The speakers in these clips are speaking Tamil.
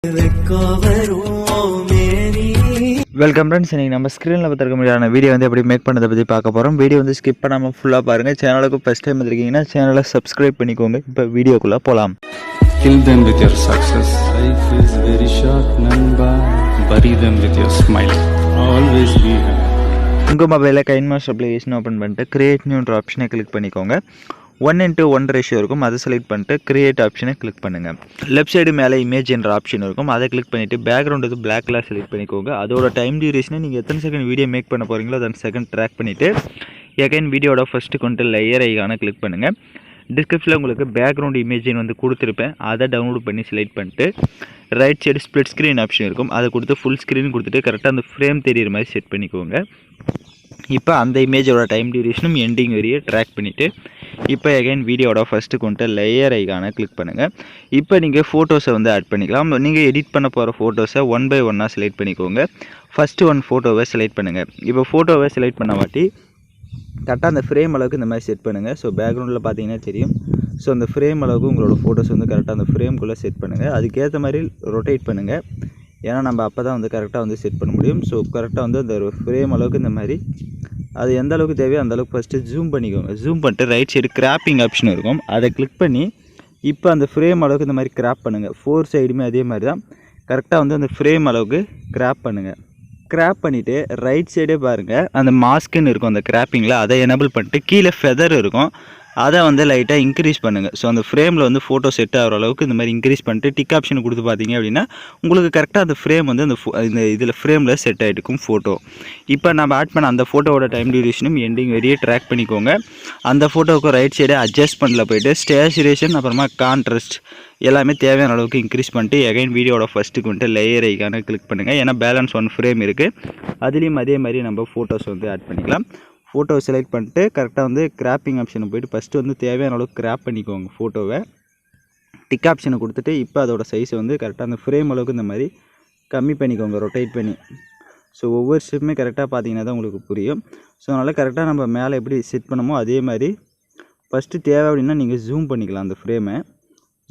வெல்கம் ஃப்ரெண்ட்ஸ், இன்னைக்கு நம்ம ஸ்க்ரீனில் பார்த்துருக்க முடியாத வீடியோ வந்து எப்படி மேக் பண்ணதை பற்றி பார்க்க போகிறோம். வீடியோ வந்து ஸ்கிப் பண்ணாமல் ஃபுல்லாக பாருங்கள். சேனலுக்கு ஃபஸ்ட் டைம் வந்துருக்கீங்கன்னா சேனலை சப்ஸ்கிரைப் பண்ணிக்கோங்க. இப்போ வீடியோக்குள்ளே போகலாம். Kill them with your success. Life is very short, namba. Bury them with your smile. Always be happy. உங்கள் மொபைலில் கைன்மாஸ்டர் அப்ளிகேஷன் ஓப்பன் பண்ணிட்டு கிரியேட் நியூன்ற ஆப்ஷனை கிளிக் பண்ணிக்கோங்க. 1:1 ரேஷியோ இருக்கும், அதை செலக்ட் பண்ணிட்டு கிரியேட் ஆப்ஷனை கிளிக் பண்ணுங்கள். லெஃப்ட் சைடு மேலே இமேஜ் என்ற ஆப்ஷன் இருக்கும், அதை கிளிக் பண்ணிவிட்டு பேக்ரவுண்ட் வந்து பிளாக் கலர் செலக்ட் பண்ணிக்கோங்க. அதோட டைம் டியூரேஷனை நீங்கள் எத்தனை செகண்ட் வீடியோ மேக் பண்ண போகிறீங்களோ அதை செகண்ட் ட்ராக் பண்ணிவிட்டு எகைன் வீடியோட ஃபஸ்ட்டு கொண்டு லேயர் ஐகானை கிளிக் பண்ணுங்கள். டிஸ்கிரிப்ஷனில் உங்களுக்கு பேக்ரவுண்ட் இமேஜின் வந்து கொடுத்துருப்பேன், அதை டவுன்லோட் பண்ணி செலக்ட் பண்ணிட்டு right side split screen option இருக்கும், அதை கொடுத்து ஃபுல் ஸ்க்ரீன் கொடுத்துட்டு கரெக்டாக அந்த ஃப்ரேம் தெரிகிற மாதிரி செட் பண்ணிக்கோங்க. இப்போ அந்த இமேஜோட டைம் டியூரேஷனும் எண்டிங் வரையே ட்ராக் பண்ணிவிட்டு இப்போ எகைன் வீடியோட ஃபஸ்ட்டு கொண்டு லேயர் ஐகானை கிளிக் பண்ணுங்கள். இப்போ நீங்கள் ஃபோட்டோஸை வந்து ஆட் பண்ணிக்கலாம். நீங்கள் எடிட் பண்ண போகிற ஃபோட்டோஸை 1 by 1 செலக்ட் பண்ணிக்கோங்க. ஃபஸ்ட்டு 1 ஃபோட்டோவை செலக்ட் பண்ணுங்கள். இப்போ ஃபோட்டோவை செலக்ட் பண்ண வாட்டி கரெக்டாக அந்த ஃப்ரேம் அளவுக்கு இந்த மாதிரி செட் பண்ணுங்கள். ஸோ பேக்ரவுண்டில் பார்த்தீங்கன்னா தெரியும். ஸோ அந்த ஃப்ரேம் அளவுக்கு உங்களோட ஃபோட்டோஸ் வந்து கரெக்டாக அந்த ஃப்ரேம்குள்ளே செட் பண்ணுங்கள். அதுக்கேற்ற மாதிரி ரொட்டேட் பண்ணுங்கள், ஏன்னா நம்ம அப்போ தான் வந்து கரெக்டாக வந்து செட் பண்ண முடியும். ஸோ கரெக்டாக வந்து அந்த ஃப்ரேம் அளவுக்கு இந்த மாதிரி அது எந்த அளவுக்கு தேவையோ அந்த அளவுக்கு ஃபஸ்ட்டு ஜூம் பண்ணிக்கோங்க. ஜூம் பண்ணிட்டு ரைட் சைடு கிராப்பிங் ஆப்ஷன் இருக்கும், அதை கிளிக் பண்ணி இப்போ அந்த ஃப்ரேம் அளவுக்கு இந்த மாதிரி கிராப் பண்ணுங்கள். 4 சைடுமே அதே மாதிரி தான் கரெக்டாக வந்து அந்த ஃப்ரேம் அளவுக்கு கிராப் பண்ணுங்கள். கிராப் பண்ணிவிட்டு ரைட் சைடே பாருங்கள், அந்த மாஸ்க்குன்னு இருக்கும் அந்த கிராப்பிங்கில், அதை எனபிள் பண்ணிட்டு கீழே ஃபெதர் இருக்கும், அதை வந்து லைட்டாக இன்க்ரீஸ் பண்ணுங்கள். ஸோ அந்த ஃப்ரேமில் வந்து ஃபோட்டோ செட் ஆகிற அளவுக்கு இந்த மாதிரி இன்க்ரீஸ் பண்ணிட்டு டிக் ஆப்ஷன் கொடுத்து பார்த்தீங்க அப்படின்னா உங்களுக்கு கரெக்டாக அந்த ஃப்ரேம் வந்து இந்த இதில் ஃப்ரேமில் செட் ஆகிட்டுக்கும் ஃபோட்டோ. இப்போ நம்ம ஆட் பண்ண அந்த ஃபோட்டோவோட டைம் டியூரேஷனும் எண்டிங் வரையே ட்ராக் பண்ணிக்கோங்க. அந்த ஃபோட்டோவுக்கு ரைட் சைடு அட்ஜஸ்ட்மெண்ட்டில் போய்ட்டு ஸ்டேச்சுரேஷன் அப்புறமா கான்ட்ராஸ்ட் எல்லாமே தேவையான அளவுக்கு இன்க்ரீஸ் பண்ணிட்டு எகைன் வீடியோட ஃபஸ்ட்டுக்கு வந்துட்டு லேயர் ஐக்கான கிளிக் பண்ணுங்கள். ஏன்னா பேலன்ஸ் 1 ஃப்ரேம் இருக்குது, அதுலேயும் அதே மாதிரி நம்ம ஃபோட்டோஸ் வந்து ஆட் பண்ணிக்கலாம். ஃபோட்டோவை செலக்ட் பண்ணிட்டு கரெக்டாக வந்து கிராப்பிங் ஆப்ஷனை போய்ட்டு ஃபஸ்ட்டு வந்து தேவையான அளவுக்கு கிராப் பண்ணிக்கோங்க ஃபோட்டோவை. டிக் ஆப்ஷனை கொடுத்துட்டு இப்போ அதோட சைஸை வந்து கரெக்டாக அந்த ஃப்ரேம் அளவுக்கு இந்த மாதிரி கம்மி பண்ணிக்கோங்க, ரொட்டேட் பண்ணி. ஸோ ஒவ்வொரு ஸ்டெப்புமே கரெக்டாக பார்த்தீங்கன்னா தான் உங்களுக்கு புரியும். ஸோ அதனால் கரெக்டாக நம்ம மேலே எப்படி செட் பண்ணமோ அதே மாதிரி ஃபஸ்ட்டு தேவை அப்படின்னா நீங்கள் ஜூம் பண்ணிக்கலாம் அந்த ஃப்ரேமை.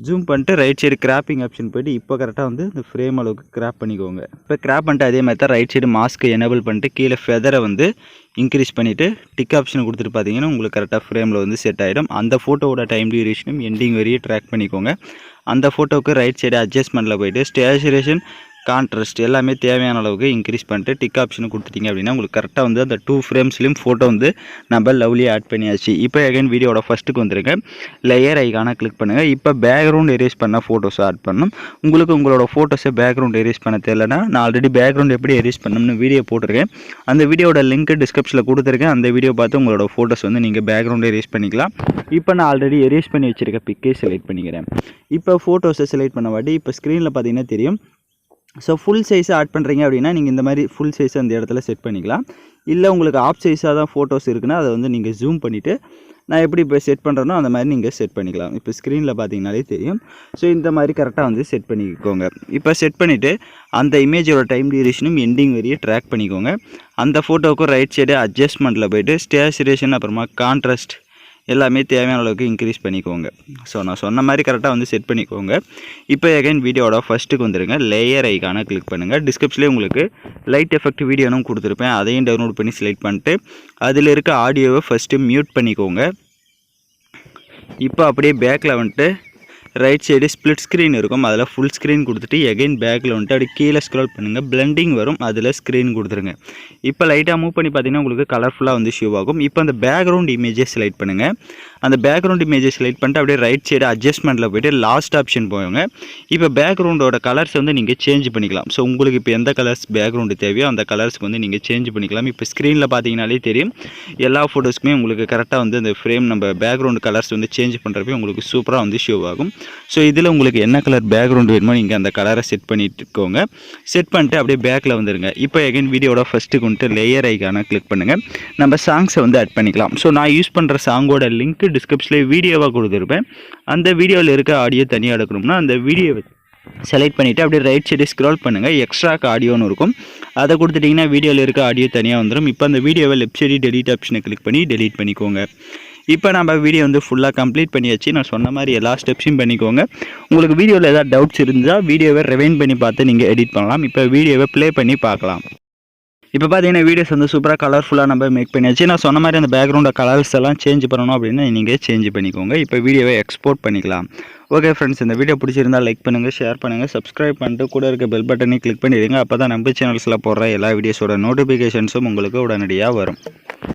ஜூம் பண்ணிட்டு ரைட் சைடு கிராப்பிங் ஆப்ஷன் போய்ட்டு இப்போ கரெக்டாக வந்து இந்த ஃப்ரேம் அளவுக்கு கிராப் பண்ணிக்கோங்க. இப்போ கிராப் பண்ணிட்டு அதே மாதிரி தான் ரைட் சைடு மாஸ்க்கு எனேபிள் பண்ணிட்டு கீழே ஃபெதரை வந்து இன்க்ரீஸ் பண்ணிவிட்டு டிக் ஆப்ஷனை கொடுத்துட்டு பார்த்தீங்கன்னா உங்களுக்கு கரெக்டாக ஃப்ரேமில் வந்து செட் ஆகிடும். அந்த ஃபோட்டோவோட டைம் டியூரேஷனும் எண்டிங் வரையே ட்ராக் பண்ணிக்கோங்க. அந்த ஃபோட்டோவுக்கு ரைட் சைடு அட்ஜஸ்ட்மெண்ட்டில் போய்ட்டு ஸ்டேச்சுரேஷன் கான்ட்ராஸ்ட் எல்லாமே தேவையான அளவுக்கு இன்க்ரீஸ் பண்ணிட்டு டிக் ஆப்ஷனை கொடுத்துட்டிங்க அப்படின்னா உங்களுக்கு கரெக்டாக வந்து அந்த 2 ஃப்ரேம்ஸ்லையும் ஃபோட்டோ வந்து நம்ம லவ்லியாக ஆட் பண்ணியாச்சு. இப்போ எகைன் வீடியோட ஃபஸ்ட்டுக்கு வந்துருங்க, லேயர் ஐகானை கிளிக் பண்ணுங்கள். இப்போ பேக்ரவுண்ட் எரேஸ் பண்ண ஃபோட்டோஸை ஆட் பண்ணணும். உங்களுக்கு உங்களோட ஃபோட்டோஸை பேக்ரவுண்ட் எரேஸ் பண்ண தெரியலனா நான் ஆல்ரெடி பேக்ரவுண்ட் எப்படி எரேஸ் பண்ணணும்னு வீடியோ போட்டிருக்கேன், அந்த வீடியோட லிங்க் டிஸ்கிரிப்ஷனில் கொடுத்துருக்கேன். அந்த வீடியோ பார்த்து உங்களோட ஃபோட்டோஸ் வந்து நீங்கள் பேக்ரவுண்ட் எரேஸ் பண்ணிக்கலாம். இப்போ நான் ஆல்ரெடி எரேஸ் பண்ணி வச்சுருக்க பிக்கே செலக்ட் பண்ணிக்கிறேன். இப்போ ஃபோட்டோஸை செலக்ட் பண்ண வாட்டி இப்போ ஸ்க்ரீனில் பார்த்தீங்கன்னா தெரியும். ஸோ ஃபுல் சைஸை ஆட் பண்ணுறீங்க அப்படின்னா நீங்கள் இந்த மாதிரி ஃபுல் சைஸை அந்த இடத்துல செட் பண்ணிக்கலாம். இல்லை உங்களுக்கு ஆஃப் சைஸாக தான் ஃபோட்டோஸ் இருக்குன்னா அதை வந்து நீங்கள் ஜூம் பண்ணிவிட்டு நான் எப்படி இப்போ செட் பண்ணுறேனோ அந்த மாதிரி நீங்கள் செட் பண்ணிக்கலாம். இப்போ ஸ்க்ரீனில் பார்த்தீங்கனாலே தெரியும். ஸோ இந்த மாதிரி கரெக்டாக வந்து செட் பண்ணிக்கோங்க. இப்போ செட் பண்ணிவிட்டு அந்த இமேஜோட டைம் டியூரேஷனும் எண்டிங் வரையே ட்ராக் பண்ணிக்கோங்க. அந்த ஃபோட்டோவுக்கும் ரைட் சைடு அட்ஜஸ்ட்மெண்ட்டில் போய்ட்டு ஸ்டேச்சுரேஷன் அப்புறமா கான்ட்ராஸ்ட் எல்லாமே தேவையான அளவுக்கு இன்க்ரீஸ் பண்ணிக்கோங்க. ஸோ நான் சொன்ன மாதிரி கரெக்டாக வந்து செட் பண்ணிக்கோங்க. இப்போ எகைன் வீடியோட ஃபஸ்ட்டுக்கு வந்துடுங்க, லேயர் ஐக்கானை கிளிக் பண்ணுங்கள். டிஸ்கிரிப்ஷன்லேயே உங்களுக்கு லைட் எஃபெக்ட் வீடியோனும் கொடுத்துருப்பேன், அதையும் டவுன்லோட் பண்ணி செலக்ட் பண்ணிட்டு அதில் இருக்க ஆடியோவை ஃபஸ்ட்டு மியூட் பண்ணிக்கோங்க. இப்போ அப்படியே பேக்கில் வந்துட்டு ரைட் சைடு ஸ்ப்ளிட் ஸ்க்ரீன் இருக்கும், அதில் ஃபுல் ஸ்க்ரீன் கொடுத்துட்டு எகைன் பேக்கில் வந்துட்டு அப்படி கீழே ஸ்க்ரோல் பண்ணுங்கள், பிளெண்டிங் வரும், அதில் ஸ்க்ரீன் கொடுத்துருங்க. இப்போ லைட்டாக மூவ் பண்ணி பார்த்தீங்கன்னா உங்களுக்கு கலர்ஃபுல்லாக வந்து ஷோ ஆகும். இப்போ அந்த பேக்ரவுண்ட் இமேஜை செலக்ட் பண்ணுங்கள். அந்த பேக்ரவுண்ட் இமேஜை செலக்ட் பண்ணிட்டு அப்படியே ரைட் சைடு அட்ஜஸ்ட்மெண்ட்டில் போய்ட்டு லாஸ்ட் ஆப்ஷன் போவாங்க. இப்போ பேக்ரவுண்டோட கலர்ஸ் வந்து நீங்கள் சேஞ்ச் பண்ணிக்கலாம். ஸோ உங்களுக்கு இப்போ எந்த கலர்ஸ் பேக்ரவுண்டு தேவையோ அந்த கலர்ஸ்க்கு வந்து நீங்கள் சேஞ்ச் பண்ணிக்கலாம். இப்போ ஸ்க்ரீனில் பார்த்தீங்கனாலே தெரியும், எல்லா ஃபோட்டோஸ்க்குமே உங்களுக்கு கரெக்டாக வந்து அந்த ஃப்ரேம் நம்ம பேக்ரவுண்ட் கலர்ஸ் வந்து சேஞ்ச் பண்ணுறப்ப உங்களுக்கு சூப்பராக வந்து ஷோ ஆகும். ஸோ இதில் உங்களுக்கு என்ன கலர் பேக்ரவுண்ட் வேணுமோ நீங்கள் அந்த கலரை செட் பண்ணிட்டுக்கோங்க. செட் பண்ணிட்டு அப்படியே பேக்கில் வந்துடுங்க. இப்போ எகைன் வீடியோட ஃபஸ்ட்டுக்கு வந்துட்டு லேயர் ஐக்கானை கிளிக் பண்ணுங்கள். நம்ம சாங்ஸை வந்து ஆட் பண்ணிக்கலாம். ஸோ நான் யூஸ் பண்ணுற சாங்கோட லிங்க் டிஸ்கிரிப்ஷனில் வீடியோவாக கொடுத்துருப்பேன். அந்த வீடியோவில் இருக்க ஆடியோ தனியாக எடுக்கணும்னா அந்த வீடியோவை செலக்ட் பண்ணிவிட்டு அப்படியே ரைட் சைடு ஸ்க்ரோல் பண்ணுங்கள், எக்ஸ்ட்ராக்கு ஆடியோன்னு இருக்கும், அதை கொடுத்துட்டிங்கன்னா வீடியோவில் இருக்க ஆடியோ தனியாக வந்துடும். இப்போ அந்த வீடியோவை லெஃப்ட் சைடு டெலீட் ஆப்ஷனை கிளிக் பண்ணி டெலீட் பண்ணிக்கோங்க. இப்போ நம்ம வீடியோ வந்து ஃபுல்லாக கம்ப்ளீட் பண்ணியாச்சு. நான் சொன்ன மாதிரி எல்லா ஸ்டெப்ஸையும் பண்ணிக்கோங்க. உங்களுக்கு வீடியோவில் ஏதாவது டவுட்ஸ் இருந்தால் வீடியோவை ரிவைண்ட் பண்ணி பார்த்து நீங்கள் எடிட் பண்ணலாம். இப்போ வீடியோவை ப்ளே பண்ணி பார்க்கலாம். இப்போ பார்த்தீங்கன்னா வீடியோஸ் வந்து சூப்பராக கலர்ஃபுல்லாக நம்ம மேக் பண்ணியாச்சு. நான் சொன்ன மாதிரி அந்த பேக்ரவுண்டை கலர்ஸ் எல்லாம் சேஞ்ச் பண்ணணும் அப்படின்னா நீங்கள் சேஞ்ச் பண்ணிக்கோங்க. இப்போ வீடியோவை எக்ஸ்போர்ட் பண்ணிக்கலாம். ஓகே ஃப்ரெண்ட்ஸ், இந்த வீடியோ பிடிச்சிருந்தால் லைக் பண்ணுங்கள், ஷேர் பண்ணுங்கள், சப்ஸ்கிரைப் பண்ணிட்டு கூட இருக்க பெல் பட்டனையும் கிளிக் பண்ணிடுங்க. அப்போ தான் நம்ம சேனல்ஸில் போடுற எல்லா வீடியோஸோட நோட்டிஃபிகேஷன்ஸும் உங்களுக்கு உடனடியாக வரும்.